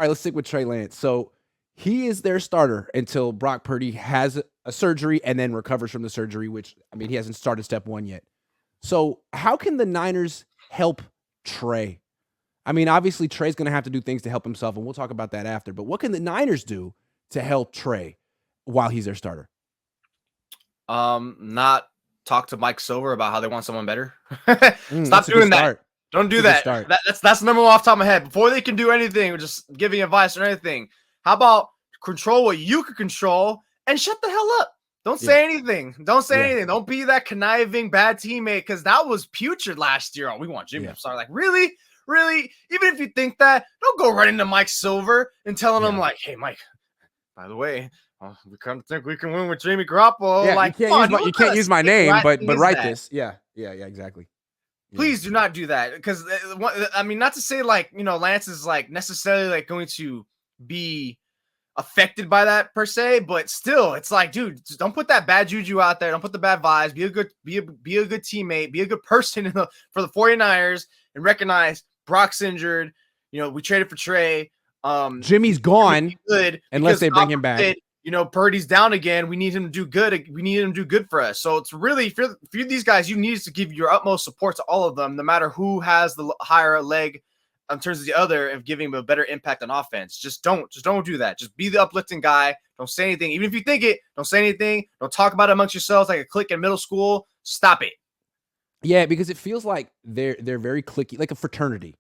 right, let's stick with Trey Lance. So he is their starter until Brock Purdy has a surgery and then recovers from the surgery, which, I mean, he hasn't started step one yet. So how can the Niners help Trey? I mean, obviously, Trey's going to have to do things to help himself, and we'll talk about that after. But what can the Niners do to help Trey while he's their starter? Not talk to Mike Silver about how they want someone better. Stop doing that. Don't do that. That's the number one off the top of my head. Before they can do anything or just giving advice or anything, how about control what you can control and shut the hell up? Don't say anything. Don't say anything. Don't be that conniving bad teammate, because that was putrid last year. Oh, we want Jimmy. I'm sorry. Like, really? Really? Even if you think that, don't go right into Mike Silver and telling him, like, hey, Mike, by the way, we kind of think we can win with Jimmy Garoppolo. Yeah, like, you can't use my name, but write this. Yeah, exactly. Please do not do that, because, I mean, not to say, like, Lance is, like, necessarily, like, going to be affected by that per se, but still, it's like, dude, just don't put that bad juju out there. Don't put the bad vibes. Be a good teammate. Be a good person for the 49ers, and recognize Brock's injured. We traded for Trey. Jimmy's gone. Good unless they bring him back. Purdy's down again. We need him to do good. We need him to do good for us. So it's really, for these guys, you need to give your utmost support to all of them, no matter who has the higher leg in terms of the other, of giving him a better impact on offense. Just don't do that. Just be the uplifting guy. Don't say anything. Even if you think it, don't say anything. Don't talk about it amongst yourselves like a clique in middle school. Stop it. Yeah, because it feels like they're very cliquey, like a fraternity.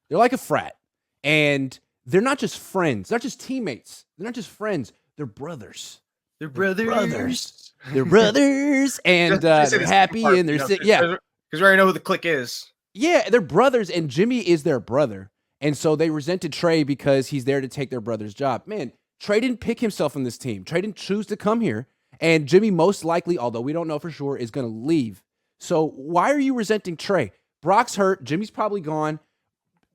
They're like a frat. And they're not just friends. They're not just teammates. They're not just friends. They're brothers. They're brothers. They're brothers. And they're happy and they're sick. Yeah. Because we already know who the clique is. Yeah, they're brothers, and Jimmy is their brother. And so they resented Trey because he's there to take their brother's job. Man, Trey didn't pick himself on this team. Trey didn't choose to come here. And Jimmy most likely, although we don't know for sure, is going to leave. So why are you resenting Trey? Brock's hurt. Jimmy's probably gone.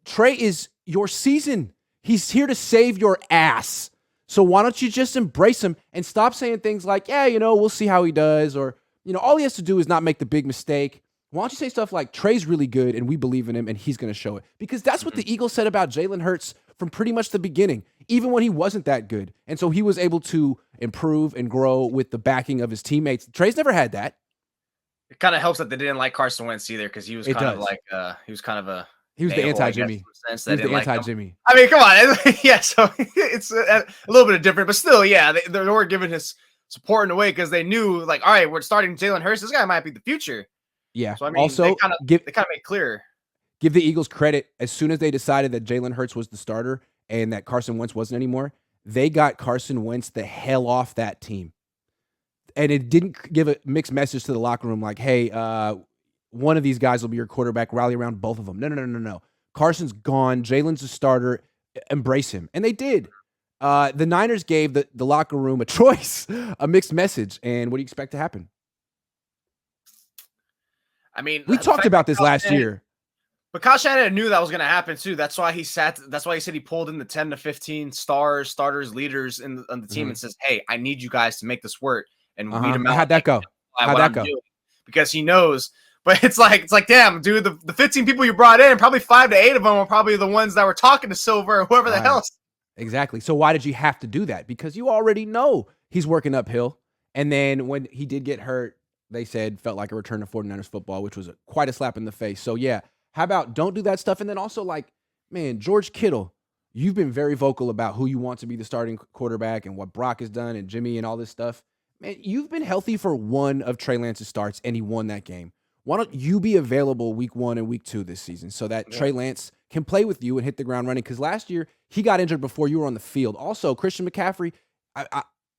Trey is your season. He's here to save your ass. So why don't you just embrace him and stop saying things like, yeah, we'll see how he does. Or, all he has to do is not make the big mistake. Why don't you say stuff like, Trey's really good and we believe in him and he's going to show it? Because that's what the Eagles said about Jalen Hurts from pretty much the beginning, even when he wasn't that good. And so he was able to improve and grow with the backing of his teammates. Trey's never had that. It kind of helps that they didn't like Carson Wentz either, because he was kind of like he was the anti-Jimmy. He was the anti-Jimmy. I mean, come on. Yeah, so it's a little bit different, but still, yeah, they were giving his support in a way because they knew, like, all right, we're starting Jalen Hurts. This guy might be the future. Yeah. So, I mean, also, they kind of made clear. Give the Eagles credit. As soon as they decided that Jalen Hurts was the starter and that Carson Wentz wasn't anymore, they got Carson Wentz the hell off that team. And it didn't give a mixed message to the locker room like, hey, one of these guys will be your quarterback. Rally around both of them. No. Carson's gone. Jalen's a starter. Embrace him. And they did. The Niners gave the locker room a choice, a mixed message. And what do you expect to happen? I mean, we talked about this last year. But Kyle Shanahan knew that was going to happen too. That's why he said he pulled in the 10 to 15 starters, leaders on the team and says, hey, I need you guys to make this work. And weed them out. How'd that go? Because he knows. But it's like, damn, dude, the 15 people you brought in, probably 5 to 8 of them were probably the ones that were talking to Silver or whoever the hell. Exactly. So why did you have to do that? Because you already know he's working uphill. And then when he did get hurt, they said felt like a return to 49ers football, which was quite a slap in the face. So, yeah, how about don't do that stuff? And then also, like, man, George Kittle, you've been very vocal about who you want to be the starting quarterback and what Brock has done and Jimmy and all this stuff. Man, you've been healthy for one of Trey Lance's starts, and he won that game. Why don't you be available week 1 and week 2 this season so that Trey Lance can play with you and hit the ground running? Because last year, he got injured before you were on the field. Also, Christian McCaffrey, I'm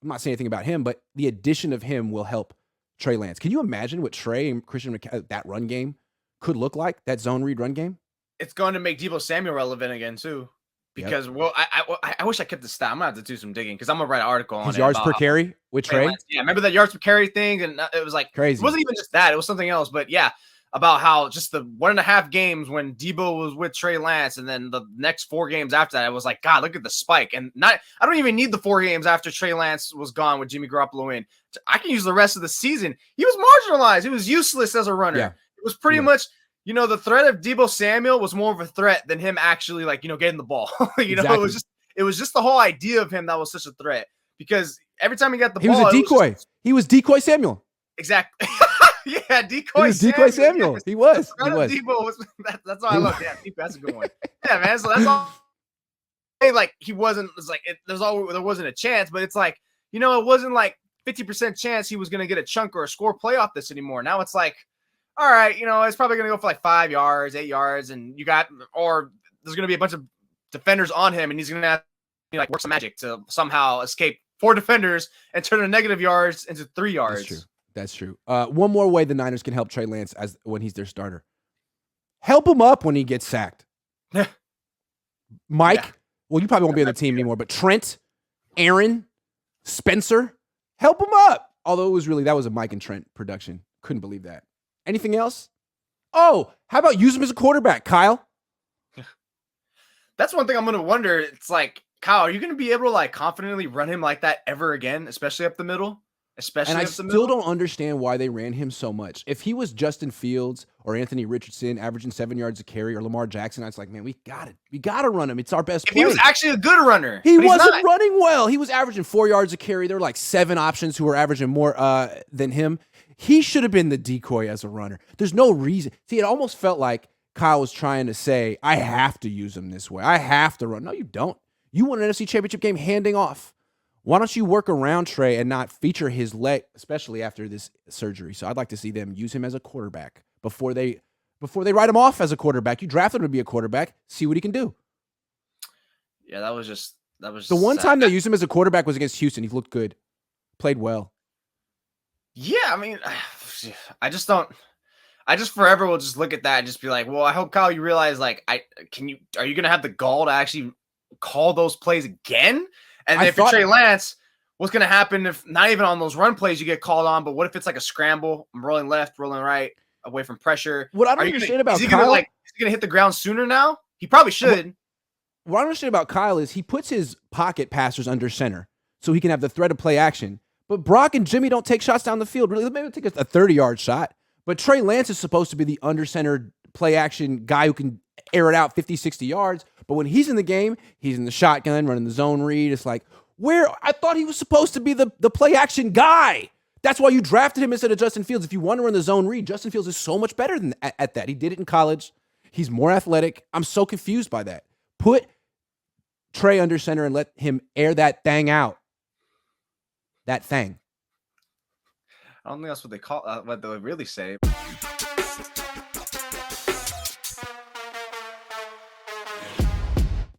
not saying anything about him, but the addition of him will help Trey Lance. Can you imagine what Trey and Christian McCaffrey, that run game could look like, that zone read run game? It's going to make Deebo Samuel relevant again, too. Because, I wish I kept the stat. I'm going to have to do some digging because I'm going to write an article on his yards per carry with Trey. Yeah, remember that yards per carry thing? And it was like crazy. It wasn't even just that. It was something else. But, yeah, about how just the 1.5 games when Deebo was with Trey Lance and then the next 4 games after that, it was like, God, look at the spike. And I don't even need the 4 games after Trey Lance was gone with Jimmy Garoppolo in. I can use the rest of the season. He was marginalized. He was useless as a runner. Yeah. It was pretty much – the threat of Deebo Samuel was more of a threat than him actually, getting the ball. Exactly. It was just the whole idea of him that was such a threat because every time he got the ball, he was a decoy. He was decoy Samuel. Exactly. Yeah, decoy. He was decoy Samuel. Yes. He was. That's why I love. Yeah, that's a good one. Yeah, man. So that's all. Like he wasn't. It's like there wasn't a chance, but it's like it wasn't like 50% chance he was going to get a chunk or a score play off this anymore. Now it's like, all right, it's probably going to go for like 5 yards, 8 yards, and there's going to be a bunch of defenders on him, and he's going to have to like work some magic to somehow escape 4 defenders and turn the negative yards into 3 yards. That's true. One more way the Niners can help Trey Lance when he's their starter. Help him up when he gets sacked. Mike, well, you probably won't be on the team anymore, but Trent, Aaron, Spencer, help him up. Although that was a Mike and Trent production. Couldn't believe that. Anything else? Oh, how about use him as a quarterback, Kyle? That's one thing I'm going to wonder. It's like, Kyle, are you going to be able to like confidently run him like that ever again, especially up the middle? And I still don't understand why they ran him so much. If he was Justin Fields or Anthony Richardson averaging 7 yards a carry or Lamar Jackson, I was like, man, we got to run him. It's our best play. He was actually a good runner. He wasn't running well. He was averaging 4 yards a carry. There were like 7 options who were averaging more than him. He should have been the decoy as a runner. There's no reason. See, it almost felt like Kyle was trying to say, I have to use him this way. I have to run. No, you don't. You won an NFC Championship game handing off. Why don't you work around Trey and not feature his leg, especially after this surgery? So I'd like to see them use him as a quarterback before they write him off as a quarterback. You drafted him to be a quarterback. See what he can do. Yeah, that was the one time they used him as a quarterback was against Houston. He looked good, played well. Yeah, I mean, I just forever will just look at that and just be like, well, I hope, Kyle, you realize like, are you going to have the gall to actually call those plays again? And then if you're Trey Lance, what's going to happen if not even on those run plays you get called on, but what if it's like a scramble? I'm rolling left, rolling right, away from pressure. What I don't understand about Kyle, is he going to hit the ground sooner now? He probably should. What I don't understand about Kyle is he puts his pocket passers under center so he can have the threat of play action. But Brock and Jimmy don't take shots down the field. Really, maybe take a 30-yard shot. But Trey Lance is supposed to be the under-centered play action guy who can air it out 50, 60 yards. But when he's in the game, he's in the shotgun, running the zone read. It's like, I thought he was supposed to be the play action guy. That's why you drafted him instead of Justin Fields. If you want to run the zone read, Justin Fields is so much better than at that. He did it in college. He's more athletic. I'm so confused by that. Put Trey under center and let him air that thing out. That thing. I don't think that's what they really say.